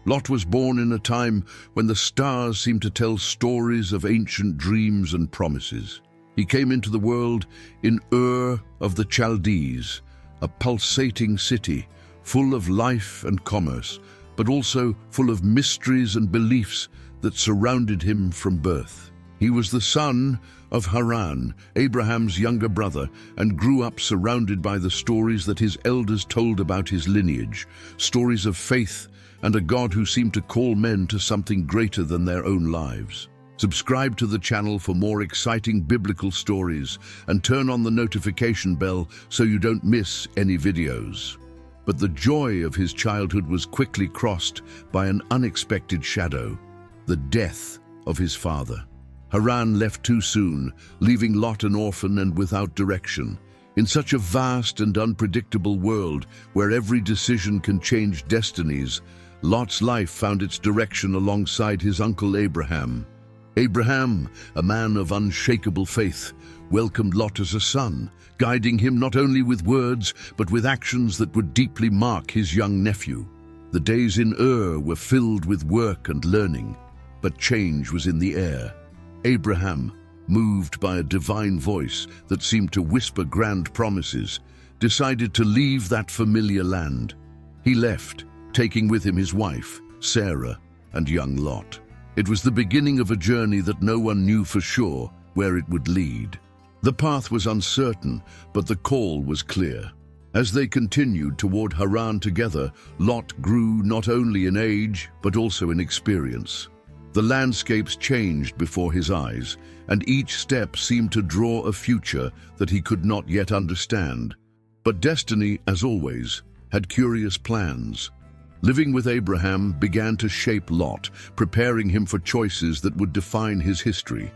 Lot was born in a time when the stars seemed to tell stories of ancient dreams and promises. He came into the world in Ur of the Chaldees, a pulsating city full of life and commerce, but also full of mysteries and beliefs that surrounded him from birth. He was the son of Haran, Abraham's younger brother, and grew up surrounded by the stories that his elders told about his lineage, stories of faith and a God who seemed to call men to something greater than their own lives. Subscribe to the channel for more exciting biblical stories and turn on the notification bell so you don't miss any videos. But the joy of his childhood was quickly crossed by an unexpected shadow: the death of his father. Haran left too soon, leaving Lot an orphan and without direction. In such a vast and unpredictable world where every decision can change destinies, Lot's life found its direction alongside his uncle Abraham. Abraham, a man of unshakable faith, welcomed Lot as a son, guiding him not only with words but with actions that would deeply mark his young nephew. The days in Ur were filled with work and learning, but change was in the air. Abraham, moved by a divine voice that seemed to whisper grand promises, decided to leave that familiar land. He left, taking with him his wife, Sarah, and young Lot. It was the beginning of a journey that no one knew for sure where it would lead. The path was uncertain, but the call was clear. As they continued toward Haran together, Lot grew not only in age, but also in experience. The landscapes changed before his eyes, and each step seemed to draw a future that he could not yet understand. But destiny, as always, had curious plans. Living with Abraham began to shape Lot, preparing him for choices that would define his history.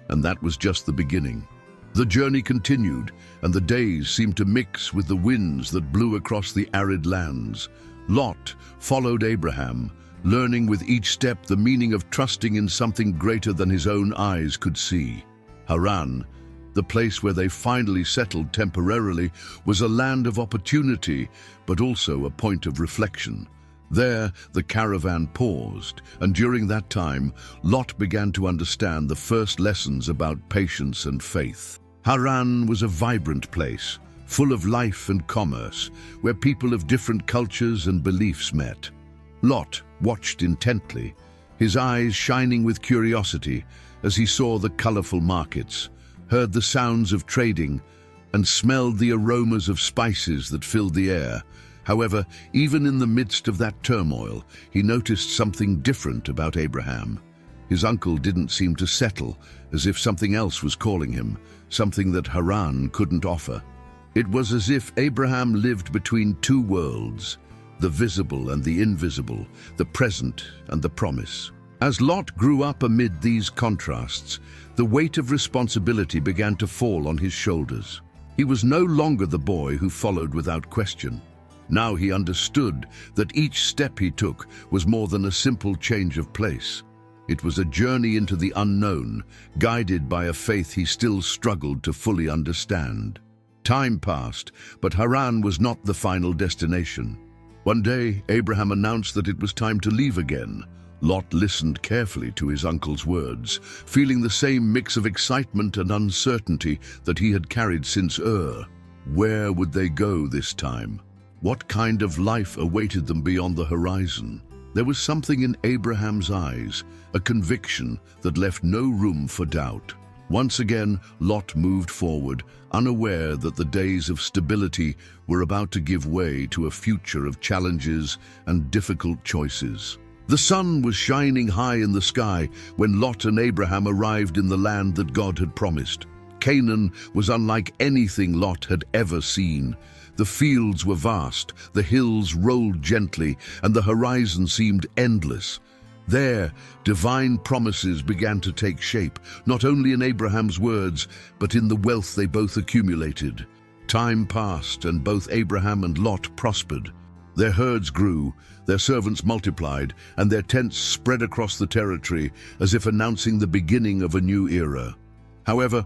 And that was just the beginning. The journey continued, and the days seemed to mix with the winds that blew across the arid lands. Lot followed Abraham, learning with each step the meaning of trusting in something greater than his own eyes could see. Haran, the place where they finally settled temporarily, was a land of opportunity, but also a point of reflection. There, the caravan paused, and during that time, Lot began to understand the first lessons about patience and faith. Haran was a vibrant place, full of life and commerce, where people of different cultures and beliefs met. Lot watched intently, his eyes shining with curiosity as he saw the colorful markets, heard the sounds of trading, and smelled the aromas of spices that filled the air. However, even in the midst of that turmoil, he noticed something different about Abraham. His uncle didn't seem to settle, as if something else was calling him, something that Haran couldn't offer. It was as if Abraham lived between two worlds, the visible and the invisible, the present and the promise. As Lot grew up amid these contrasts, the weight of responsibility began to fall on his shoulders. He was no longer the boy who followed without question. Now he understood that each step he took was more than a simple change of place. It was a journey into the unknown, guided by a faith he still struggled to fully understand. Time passed, but Haran was not the final destination. One day, Abraham announced that it was time to leave again. Lot listened carefully to his uncle's words, feeling the same mix of excitement and uncertainty that he had carried since Ur. Where would they go this time? What kind of life awaited them beyond the horizon? There was something in Abraham's eyes, a conviction that left no room for doubt. Once again, Lot moved forward, unaware that the days of stability were about to give way to a future of challenges and difficult choices. The sun was shining high in the sky when Lot and Abraham arrived in the land that God had promised. Canaan was unlike anything Lot had ever seen. The fields were vast, the hills rolled gently, and the horizon seemed endless. There, divine promises began to take shape, not only in Abraham's words, but in the wealth they both accumulated. Time passed, and both Abraham and Lot prospered. Their herds grew, their servants multiplied, and their tents spread across the territory as if announcing the beginning of a new era. However,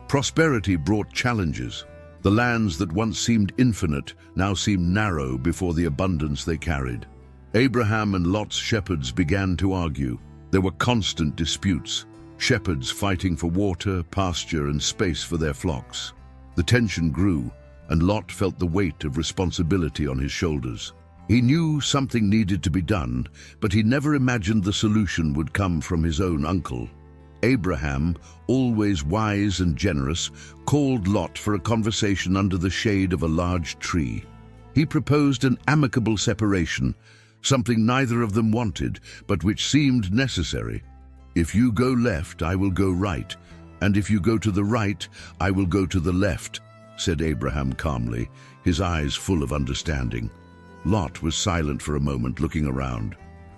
prosperity brought challenges. The lands that once seemed infinite now seemed narrow before the abundance they carried. Abraham and Lot's shepherds began to argue. There were constant disputes, shepherds fighting for water, pasture, and space for their flocks. The tension grew, and Lot felt the weight of responsibility on his shoulders. He knew something needed to be done, but he never imagined the solution would come from his own uncle. Abraham, always wise and generous, called Lot for a conversation under the shade of a large tree. He proposed an amicable separation, something neither of them wanted, but which seemed necessary. "If you go left, I will go right, and if you go to the right, I will go to the left," said Abraham calmly, his eyes full of understanding. Lot was silent for a moment, looking around.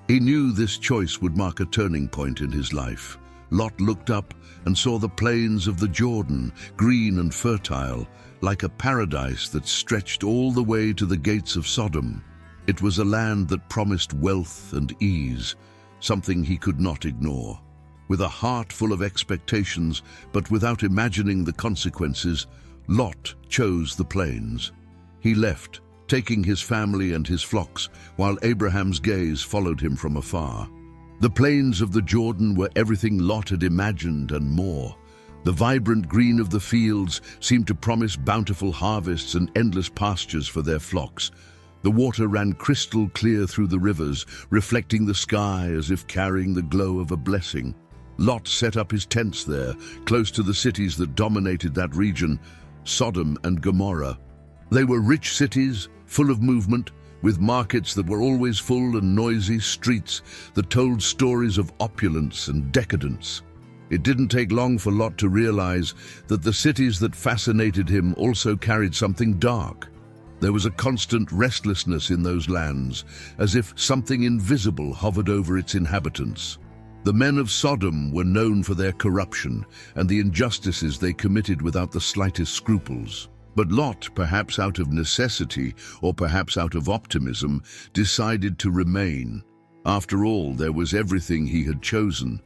He knew this choice would mark a turning point in his life. Lot looked up and saw the plains of the Jordan, green and fertile, like a paradise that stretched all the way to the gates of Sodom. It was a land that promised wealth and ease, something he could not ignore. With a heart full of expectations, but without imagining the consequences, Lot chose the plains. He left, taking his family and his flocks, while Abraham's gaze followed him from afar. The plains of the Jordan were everything Lot had imagined and more. The vibrant green of the fields seemed to promise bountiful harvests and endless pastures for their flocks. The water ran crystal clear through the rivers, reflecting the sky as if carrying the glow of a blessing. Lot set up his tents there, close to the cities that dominated that region, Sodom and Gomorrah. They were rich cities, full of movement, with markets that were always full and noisy, streets that told stories of opulence and decadence. It didn't take long for Lot to realize that the cities that fascinated him also carried something dark. There was a constant restlessness in those lands, as if something invisible hovered over its inhabitants. The men of Sodom were known for their corruption and the injustices they committed without the slightest scruples. But Lot, perhaps out of necessity or perhaps out of optimism, decided to remain. After all, there was everything he had chosen: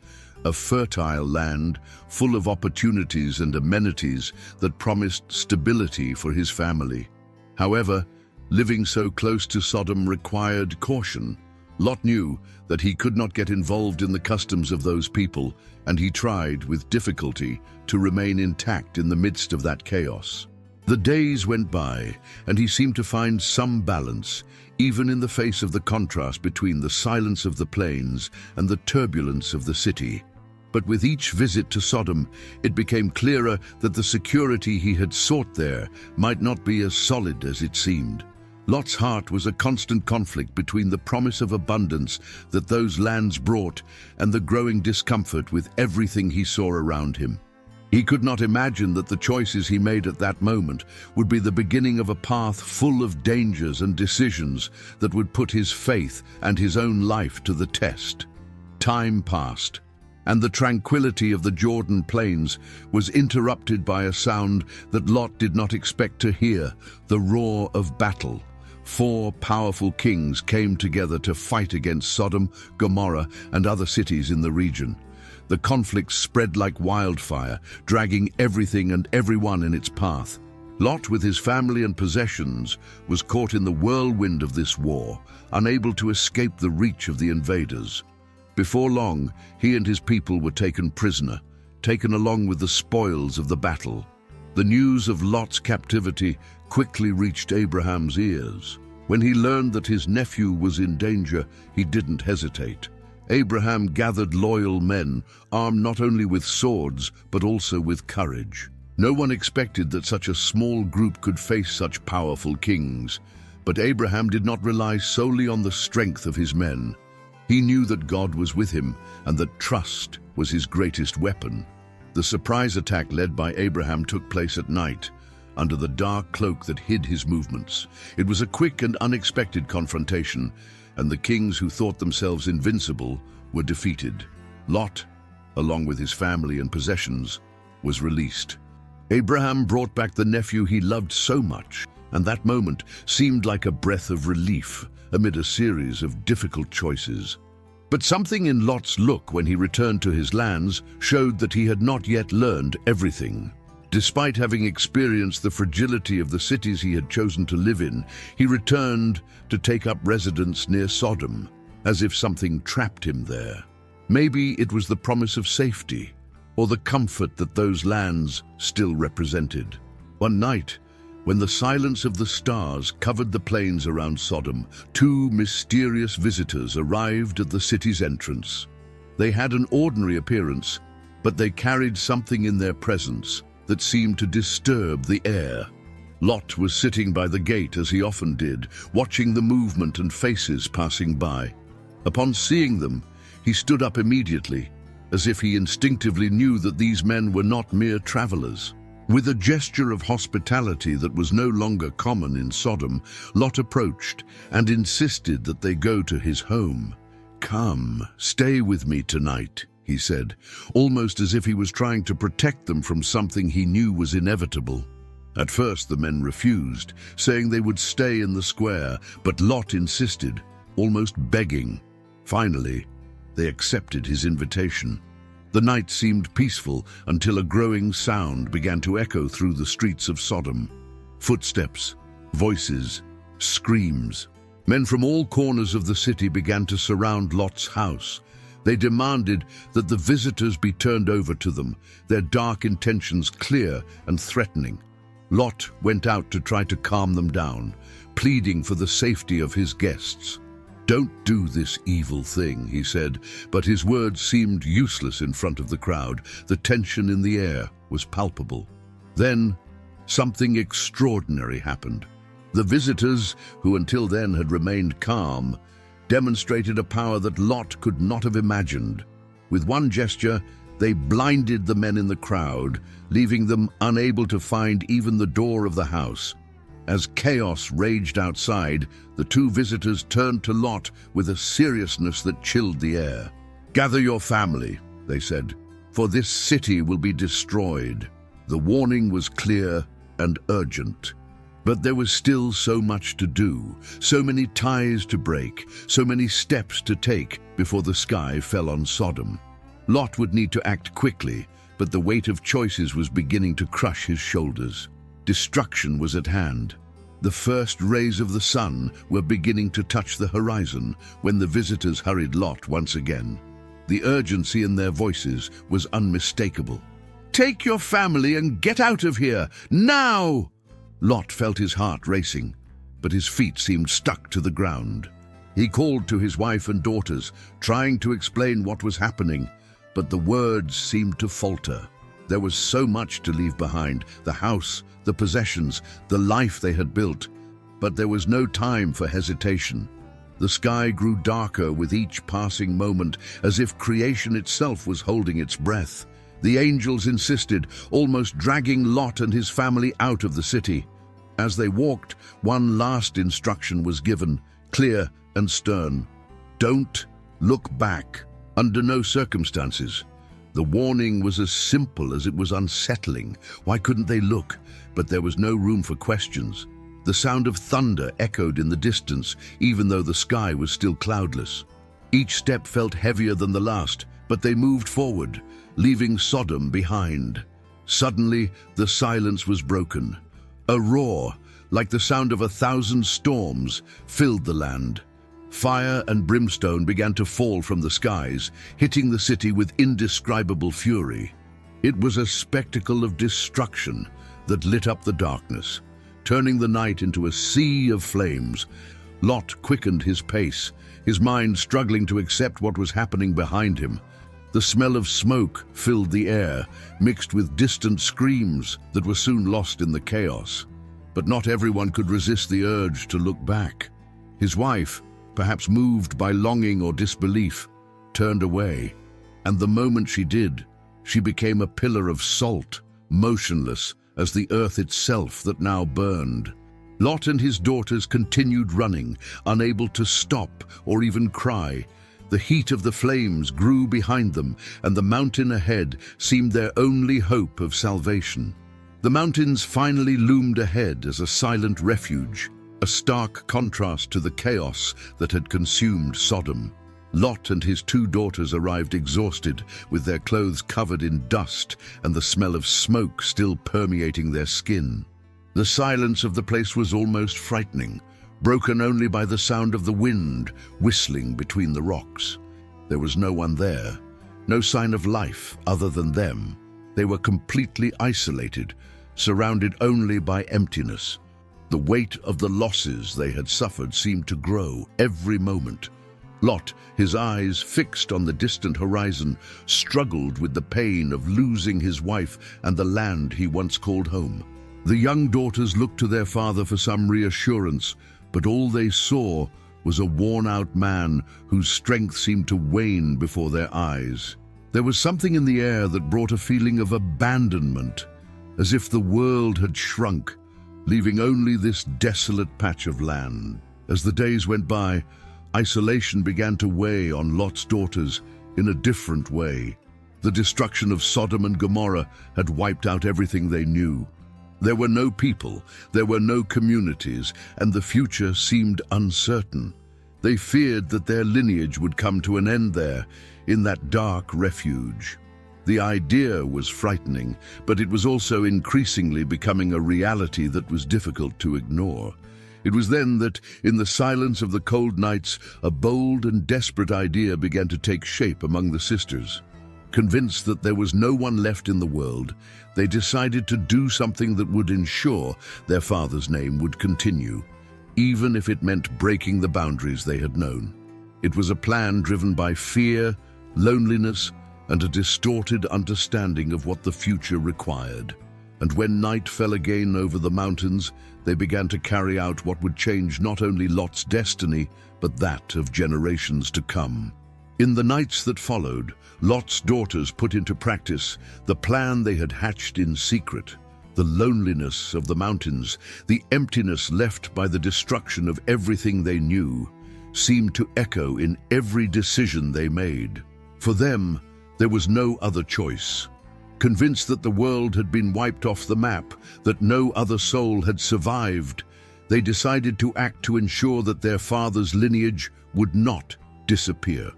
a fertile land full of opportunities and amenities that promised stability for his family. However, living so close to Sodom required caution. Lot knew that he could not get involved in the customs of those people, and he tried, with difficulty, to remain intact in the midst of that chaos. The days went by, and he seemed to find some balance, even in the face of the contrast between the silence of the plains and the turbulence of the city. But with each visit to Sodom, it became clearer that the security he had sought there might not be as solid as it seemed. Lot's heart was a constant conflict between the promise of abundance that those lands brought and the growing discomfort with everything he saw around him. He could not imagine that the choices he made at that moment would be the beginning of a path full of dangers and decisions that would put his faith and his own life to the test. Time passed, and the tranquility of the Jordan plains was interrupted by a sound that Lot did not expect to hear: the roar of battle. 4 powerful kings came together to fight against Sodom, Gomorrah, and other cities in the region. The conflict spread like wildfire, dragging everything and everyone in its path. Lot, with his family and possessions, was caught in the whirlwind of this war, unable to escape the reach of the invaders. Before long, he and his people were taken prisoner, taken along with the spoils of the battle. The news of Lot's captivity quickly reached Abraham's ears. When he learned that his nephew was in danger, he didn't hesitate. Abraham gathered loyal men, armed not only with swords, but also with courage. No one expected that such a small group could face such powerful kings. But Abraham did not rely solely on the strength of his men. He knew that God was with him and that trust was his greatest weapon. The surprise attack led by Abraham took place at night, under the dark cloak that hid his movements. It was a quick and unexpected confrontation, and the kings who thought themselves invincible were defeated. Lot, along with his family and possessions, was released. Abraham brought back the nephew he loved so much, and that moment seemed like a breath of relief amid a series of difficult choices. But something in Lot's look when he returned to his lands showed that he had not yet learned everything. Despite having experienced the fragility of the cities he had chosen to live in, he returned to take up residence near Sodom, as if something trapped him there. Maybe it was the promise of safety, or the comfort that those lands still represented. One night, when the silence of the stars covered the plains around Sodom, two mysterious visitors arrived at the city's entrance. They had an ordinary appearance, but they carried something in their presence that seemed to disturb the air. Lot was sitting by the gate as he often did, watching the movement and faces passing by. Upon seeing them, he stood up immediately, as if he instinctively knew that these men were not mere travelers. With a gesture of hospitality that was no longer common in Sodom, Lot approached and insisted that they go to his home. "Come, stay with me tonight," he said, almost as if he was trying to protect them from something he knew was inevitable. At first the men refused, saying they would stay in the square, but Lot insisted, almost begging. Finally, they accepted his invitation. The night seemed peaceful until a growing sound began to echo through the streets of Sodom. Footsteps, voices, screams. Men from all corners of the city began to surround Lot's house. They demanded that the visitors be turned over to them, their dark intentions clear and threatening. Lot went out to try to calm them down, pleading for the safety of his guests. "Don't do this evil thing," he said, but his words seemed useless in front of the crowd. The tension in the air was palpable. Then, something extraordinary happened. The visitors, who until then had remained calm, demonstrated a power that Lot could not have imagined. With one gesture, they blinded the men in the crowd, leaving them unable to find even the door of the house. As chaos raged outside, the two visitors turned to Lot with a seriousness that chilled the air. "Gather your family," they said, "for this city will be destroyed." The warning was clear and urgent. But there was still so much to do, so many ties to break, so many steps to take before the sky fell on Sodom. Lot would need to act quickly, but the weight of choices was beginning to crush his shoulders. Destruction was at hand. The first rays of the sun were beginning to touch the horizon when the visitors hurried Lot once again. The urgency in their voices was unmistakable. "Take your family and get out of here, now!" Lot felt his heart racing, but his feet seemed stuck to the ground. He called to his wife and daughters, trying to explain what was happening, but the words seemed to falter. There was so much to leave behind: the house, the possessions, the life they had built. But there was no time for hesitation. The sky grew darker with each passing moment, as if creation itself was holding its breath. The angels insisted, almost dragging Lot and his family out of the city. As they walked, one last instruction was given, clear and stern. "Don't look back, under no circumstances." The warning was as simple as it was unsettling. Why couldn't they look? But there was no room for questions. The sound of thunder echoed in the distance, even though the sky was still cloudless. Each step felt heavier than the last, but they moved forward, leaving Sodom behind. Suddenly, the silence was broken. A roar, like the sound of 1,000 storms, filled the land. Fire and brimstone began to fall from the skies, hitting the city with indescribable fury. It was a spectacle of destruction that lit up the darkness, turning the night into a sea of flames. Lot quickened his pace, his mind struggling to accept what was happening behind him. The smell of smoke filled the air, mixed with distant screams that were soon lost in the chaos. But not everyone could resist the urge to look back. His wife, perhaps moved by longing or disbelief, turned away, and the moment she did, she became a pillar of salt, motionless as the earth itself that now burned. Lot and his daughters continued running, unable to stop or even cry. The heat of the flames grew behind them, and the mountain ahead seemed their only hope of salvation. The mountains finally loomed ahead as a silent refuge, a stark contrast to the chaos that had consumed Sodom. Lot and his 2 daughters arrived exhausted, with their clothes covered in dust and the smell of smoke still permeating their skin. The silence of the place was almost frightening, broken only by the sound of the wind whistling between the rocks. There was no one there, no sign of life other than them. They were completely isolated, surrounded only by emptiness. The weight of the losses they had suffered seemed to grow every moment. Lot, his eyes fixed on the distant horizon, struggled with the pain of losing his wife and the land he once called home. The young daughters looked to their father for some reassurance, but all they saw was a worn-out man whose strength seemed to wane before their eyes. There was something in the air that brought a feeling of abandonment, as if the world had shrunk, leaving only this desolate patch of land. As the days went by, isolation began to weigh on Lot's daughters in a different way. The destruction of Sodom and Gomorrah had wiped out everything they knew. There were no people, there were no communities, and the future seemed uncertain. They feared that their lineage would come to an end there, in that dark refuge. The idea was frightening, but it was also increasingly becoming a reality that was difficult to ignore. It was then that, in the silence of the cold nights, a bold and desperate idea began to take shape among the sisters. Convinced that there was no one left in the world, they decided to do something that would ensure their father's name would continue, even if it meant breaking the boundaries they had known. It was a plan driven by fear, loneliness, and a distorted understanding of what the future required. And when night fell again over the mountains, they began to carry out what would change not only Lot's destiny, but that of generations to come. In the nights that followed, Lot's daughters put into practice the plan they had hatched in secret. The loneliness of the mountains, the emptiness left by the destruction of everything they knew, seemed to echo in every decision they made. For them, there was no other choice. Convinced that the world had been wiped off the map, that no other soul had survived, they decided to act to ensure that their father's lineage would not disappear.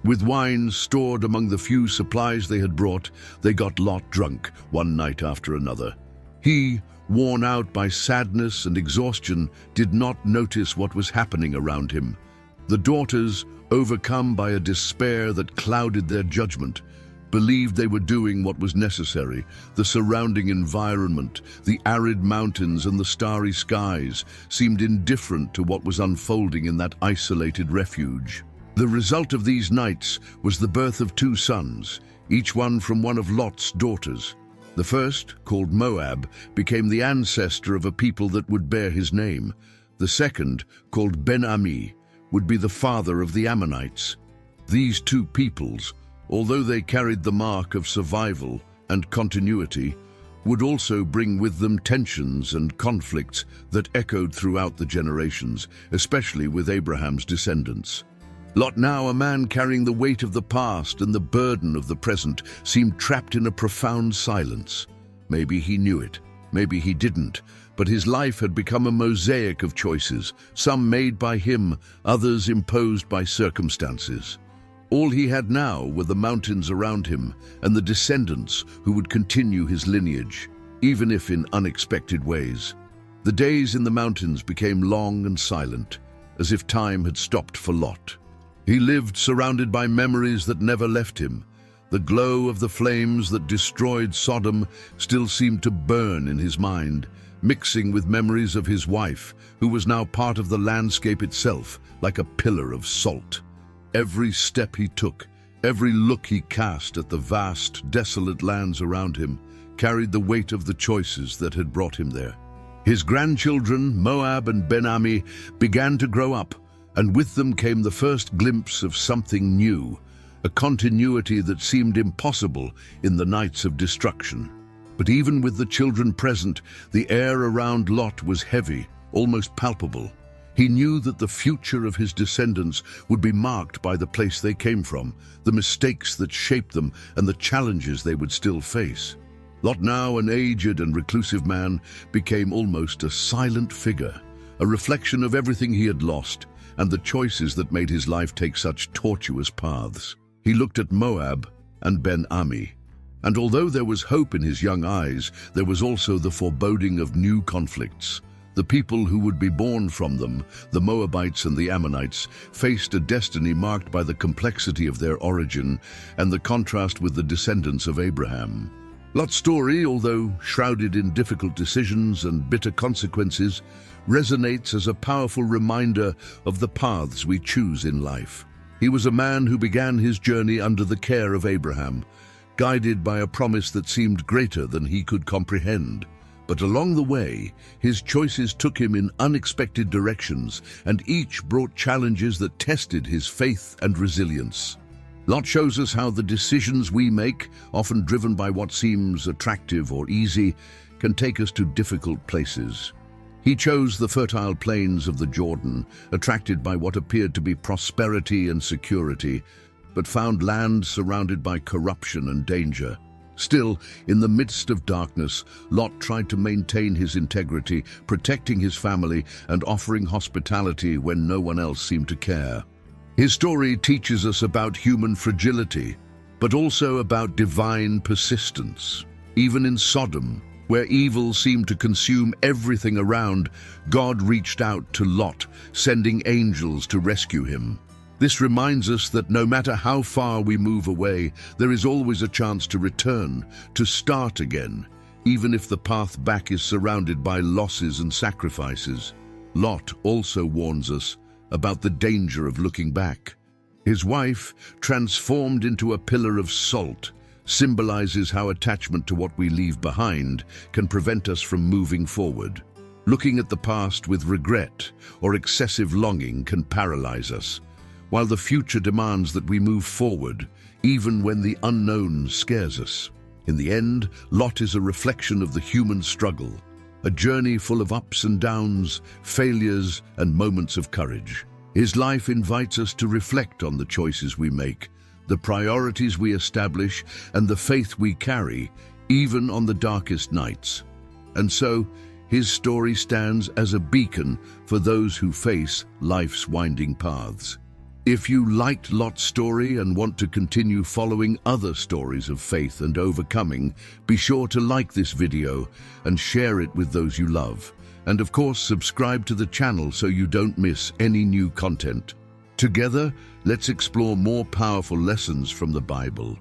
With wine stored among the few supplies they had brought, they got Lot drunk one night after another. He, worn out by sadness and exhaustion, did not notice what was happening around him. The daughters, overcome by a despair that clouded their judgment, believed they were doing what was necessary. The surrounding environment, the arid mountains and the starry skies, seemed indifferent to what was unfolding in that isolated refuge. The result of these nights was the birth of 2 sons, each one from one of Lot's daughters. The first, called Moab, became the ancestor of a people that would bear his name. The second, called Ben-Ami, would be the father of the Ammonites. These 2 peoples, although they carried the mark of survival and continuity, would also bring with them tensions and conflicts that echoed throughout the generations, especially with Abraham's descendants. Lot, now a man carrying the weight of the past and the burden of the present, seemed trapped in a profound silence. Maybe he knew it, maybe he didn't, but his life had become a mosaic of choices, some made by him, others imposed by circumstances. All he had now were the mountains around him and the descendants who would continue his lineage, even if in unexpected ways. The days in the mountains became long and silent, as if time had stopped for Lot. He lived surrounded by memories that never left him. The glow of the flames that destroyed Sodom still seemed to burn in his mind, mixing with memories of his wife, who was now part of the landscape itself, like a pillar of salt. Every step he took, every look he cast at the vast, desolate lands around him, carried the weight of the choices that had brought him there. His grandchildren, Moab and Ben-Ami, began to grow up, and with them came the first glimpse of something new, a continuity that seemed impossible in the nights of destruction. But even with the children present, the air around Lot was heavy, almost palpable. He knew that the future of his descendants would be marked by the place they came from, the mistakes that shaped them, and the challenges they would still face. Lot, now an aged and reclusive man, became almost a silent figure, a reflection of everything he had lost, and the choices that made his life take such tortuous paths. He looked at Moab and Ben-Ami, and although there was hope in his young eyes, there was also the foreboding of new conflicts. The people who would be born from them, the Moabites and the Ammonites, faced a destiny marked by the complexity of their origin and the contrast with the descendants of Abraham. Lot's story, although shrouded in difficult decisions and bitter consequences, resonates as a powerful reminder of the paths we choose in life. He was a man who began his journey under the care of Abraham, guided by a promise that seemed greater than he could comprehend. But along the way, his choices took him in unexpected directions, and each brought challenges that tested his faith and resilience. Lot shows us how the decisions we make, often driven by what seems attractive or easy, can take us to difficult places. He chose the fertile plains of the Jordan, attracted by what appeared to be prosperity and security, but found land surrounded by corruption and danger. Still, in the midst of darkness, Lot tried to maintain his integrity, protecting his family and offering hospitality when no one else seemed to care. His story teaches us about human fragility, but also about divine persistence. Even in Sodom, where evil seemed to consume everything around, God reached out to Lot, sending angels to rescue him. This reminds us that no matter how far we move away, there is always a chance to return, to start again, even if the path back is surrounded by losses and sacrifices. Lot also warns us about the danger of looking back. His wife, transformed into a pillar of salt, symbolizes how attachment to what we leave behind can prevent us from moving forward. Looking at the past with regret or excessive longing can paralyze us, while the future demands that we move forward, even when the unknown scares us. In the end, Lot is a reflection of the human struggle, a journey full of ups and downs, failures, and moments of courage. His life invites us to reflect on the choices we make, the priorities we establish, and the faith we carry, even on the darkest nights. And so, his story stands as a beacon for those who face life's winding paths. If you liked Lot's story and want to continue following other stories of faith and overcoming, be sure to like this video and share it with those you love. And of course, subscribe to the channel so you don't miss any new content. Together, let's explore more powerful lessons from the Bible.